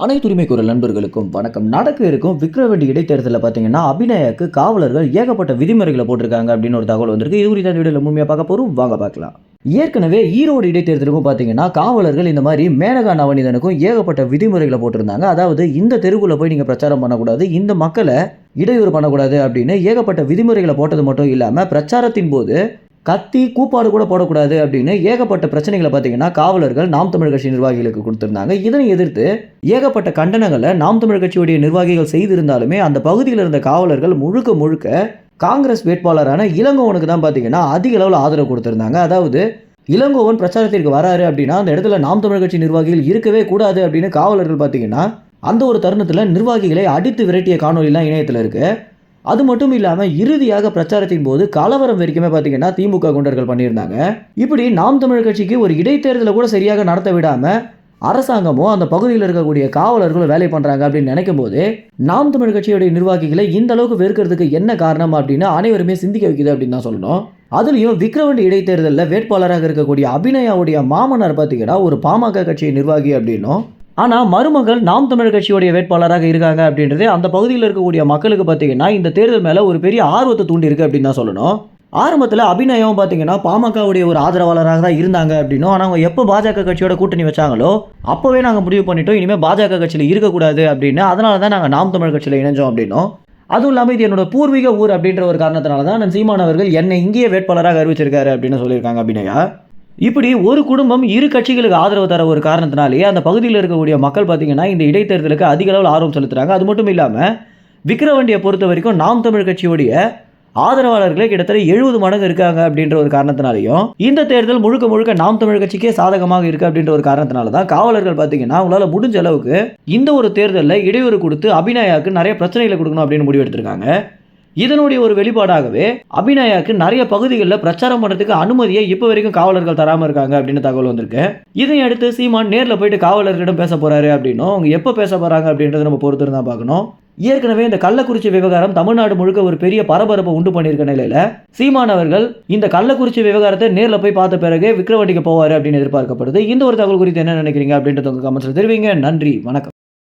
அனைத்து உரிமை குரல் நண்பர்களுக்கும் வணக்கம். நடக்க இருக்கும் விக்கிரவாண்டி இடைத்தேர்தலில் பார்த்தீங்கன்னா அபிநயாக்கு காவலர்கள் ஏகப்பட்ட விதிமுறைகளை போட்டிருக்காங்க அப்படின்னு ஒரு தகவல் வந்திருக்கு. இது குறித்த வீடியோவில் முழுமையாக பார்க்க போகிறோம், வாங்க பார்க்கலாம். ஏற்கனவே ஈரோடு இடைத்தேர்தலுக்கும் பார்த்தீங்கன்னா காவலர்கள் இந்த மாதிரி மேனகா நவநீதனுக்கும் ஏகப்பட்ட விதிமுறைகளை போட்டிருந்தாங்க. அதாவது இந்த தெருவுக்குள்ள போய் நீங்கள் பிரச்சாரம் பண்ணக்கூடாது, இந்த மக்களை இடையூறு பண்ணக்கூடாது அப்படின்னு ஏகப்பட்ட விதிமுறைகளை போட்டது மட்டும் இல்லாமல் பிரச்சாரத்தின் போது கத்தி கூப்பாடு கூட போடக்கூடாது அப்படின்னு ஏகப்பட்ட பிரச்சனைகளை பார்த்தீங்கன்னா காவலர்கள் நாம் தமிழ் கட்சி நிர்வாகிகளுக்கு கொடுத்திருந்தாங்க. இதனை எதிர்த்து ஏகப்பட்ட கண்டனங்களை நாம் தமிழ் கட்சியுடைய நிர்வாகிகள் செய்திருந்தாலுமே அந்த பகுதியில் இருந்த காவலர்கள் முழுக்க காங்கிரஸ் வேட்பாளரான இளங்கோவனுக்கு தான் பார்த்தீங்கன்னா அதிக அளவில் ஆதரவு கொடுத்திருந்தாங்க. அதாவது இளங்கோவன் பிரச்சாரத்திற்கு வராரு அப்படின்னா அந்த இடத்துல நாம் தமிழ் கட்சி நிர்வாகிகள் இருக்கவே கூடாது அப்படின்னு காவலர்கள் பார்த்தீங்கன்னா அந்த ஒரு தருணத்தில் நிர்வாகிகளை அடித்து விரட்டிய காணொலிலாம் இணையத்தில் இருக்கு. அது மட்டும் இல்லாமல் இறுதியாக பிரச்சாரத்தின் போது கலவரம் வரைக்குமே பார்த்தீங்கன்னா திமுக குண்டர்கள் பண்ணியிருந்தாங்க. இப்படி நாம் தமிழ் கட்சிக்கு ஒரு இடைத்தேர்தலை கூட சரியாக நடத்த விடாமல் அரசாங்கமும் அந்த பகுதியில் இருக்கக்கூடிய காவலர்களும் வேலை பண்ணுறாங்க அப்படின்னு நினைக்கும் போது நாம் தமிழ் கட்சியுடைய நிர்வாகிகளை இந்த அளவுக்கு வெறுக்கிறதுக்கு என்ன காரணம் அப்படின்னு அனைவருமே சிந்திக்க வைக்குது அப்படின்னு தான் சொல்லணும். அதுலேயும் விக்கிரவாண்டி இடைத்தேர்தலில் வேட்பாளராக இருக்கக்கூடிய அபிநயாவுடைய மாமனார் பார்த்தீங்கன்னா ஒரு பாமக கட்சி நிர்வாகி அப்படின்னும், ஆனால் மருமகள் நாம் தமிழ் கட்சியுடைய வேட்பாளராக இருக்காங்க அப்படின்றது அந்த பகுதியில் இருக்கக்கூடிய மக்களுக்கு பார்த்தீங்கன்னா இந்த தேர்தல் மேலே ஒரு பெரிய ஆர்வத்தை தூண்டி இருக்கு அப்படின்னு தான் சொல்லணும். ஆரம்பத்தில் அபிநயம் பார்த்தீங்கன்னா பாமகவுடைய ஒரு ஆதரவாளராக தான் இருந்தாங்க அப்படின்னும், ஆனால் அவங்க எப்போ பாஜக கட்சியோட கூட்டணி வச்சாங்களோ அப்போவே நாங்கள் முடிவு பண்ணிட்டோம் இனிமேல் பாஜக கட்சியில் இருக்கக்கூடாது அப்படின்னு, அதனால தான் நாங்கள் நாம் தமிழ் கட்சியில் இணைஞ்சோம் அப்படின்னும், அதுவும் இல்லாமல் இது என்னோட பூர்வீக ஊர் அப்படின்ற ஒரு காரணத்தினால தான் சீமான் அவர்கள் என்னை இங்கேயே வேட்பாளராக அறிவிச்சிருக்காரு அப்படின்னு சொல்லியிருக்காங்க அபிநயா. இப்படி ஒரு குடும்பம் இரு கட்சிகளுக்கு ஆதரவு தர ஒரு காரணத்தினாலேயே அந்த பகுதியில் இருக்கக்கூடிய மக்கள் பார்த்தீங்கன்னா இந்த இடைத்தேர்தலுக்கு அதிக அளவில் ஆர்வம் செலுத்துகிறாங்க. அது மட்டும் இல்லாமல் விக்கிரவாண்டியை பொறுத்த வரைக்கும் நாம் தமிழ் கட்சியுடைய ஆதரவாளர்களே கிட்டத்தட்ட 70 மடங்கு இருக்காங்க அப்படின்ற ஒரு காரணத்தினாலையும் இந்த தேர்தல் முழுக்க நாம் தமிழ் கட்சிக்கே சாதகமாக இருக்கு அப்படின்ற ஒரு காரணத்தினால தான் காவலர்கள் பார்த்தீங்கன்னா அவங்களால முடிஞ்ச அளவுக்கு இந்த ஒரு தேர்தலில் இடையூறு கொடுத்து அபிநயாவுக்கு நிறைய பிரச்சனைகளை கொடுக்கணும் அப்படின்னு முடிவு எடுத்திருக்காங்க. இதனுடைய ஒரு வெளிப்பாடாகவே அபிநயாவுக்கு நிறைய பகுதிகளில் பிரச்சாரம் பண்ணுறதுக்கு அனுமதியை இப்போ வரைக்கும் காவலர்கள் தராமல் இருக்காங்க அப்படின்னு தகவல் வந்திருக்கு. இதை அடுத்து சீமான் நேரில் போயிட்டு காவலர்களிடம் பேச போறாரு அப்படின்னும், அவங்க எப்போ பேச போறாங்க அப்படின்றத நம்ம பொறுத்து தான் பார்க்கணும். ஏற்கனவே இந்த கள்ளக்குறிச்சி விவகாரம் தமிழ்நாடு முழுக்க ஒரு பெரிய பரபரப்பை உண்டு பண்ணியிருக்க நிலையில சீமான் அவர்கள் இந்த கள்ளக்குறிச்சி விவகாரத்தை நேரில் போய் பார்த்த பிறகு விக்கிரவாண்டிக்கு போவார் அப்படின்னு எதிர்பார்க்கப்படுது. இந்த ஒரு தகவல் குறித்து என்ன நினைக்கிறீங்க அப்படின்றத உங்க கமெண்ட்ஸ்ல தெரிவிங்க. நன்றி, வணக்கம்.